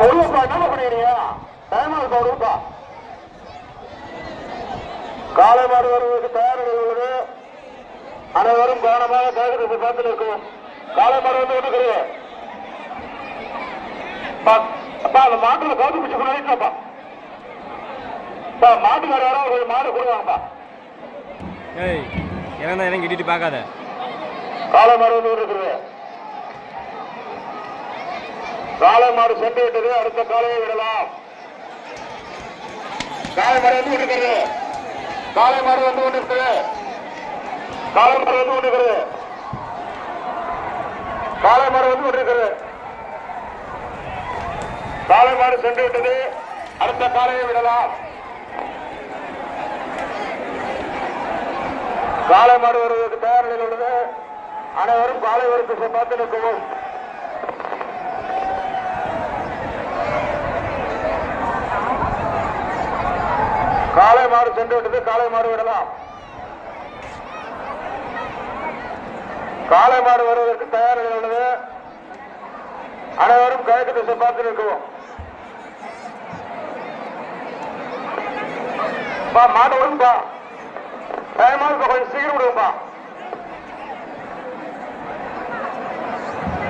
ஒழுங்கப்பா என்ன பண்ணிக்கிறீங்க? டைம் இருக்கா? ஒழுங்கப்பா காலை மாடு வருவதற்கு தயார் உள்ளது. அனைவரும் கவனமாக கேட்கறது பார்த்து இருக்கும். காலை மாடு வந்து ஒண்ணுக்குது. அப்பா அந்த மாட்டுல கவுத்து பிடிச்சு கொண்டாடிட்டாப்பா. மாட்டுக்கார யாராவது ஒரு மாடு கொடுவாங்கப்பா. இடம் கிட்டிட்டு பார்க்காத. காலை மாடு வந்து இருக்குது. காலை மாடு சென்று விட்டது. அடுத்த காலையை விடலாம். காலை மாடு வந்து கொண்டிருக்கிறது. காலை மாடு வந்து கொண்டிருக்கிறது. காலை மாடு வந்து கொண்டிருக்கிறது. காலை மாடு வந்து கொண்டிருக்கிறது. காலை மாடு சென்று விட்டது. அடுத்த காலையை விடலாம். காலை மாடு வருவதற்கு தயார் நிலையில் உள்ளது. அனைவரும் காலை வரிசை பார்த்து நிற்கவும். காலை மாடு சென்று விட்டது. காலை மாடு விடலாம். காலை மாடு வருவதற்கு தயார் நிலையில் உள்ளது. அனைவரும் கிழக்கு திசை பார்த்து நிற்கவும். மாடு விடுங்கப்பா. டைம் கொஞ்சம் சீக்கிரம் விடுங்கப்பா.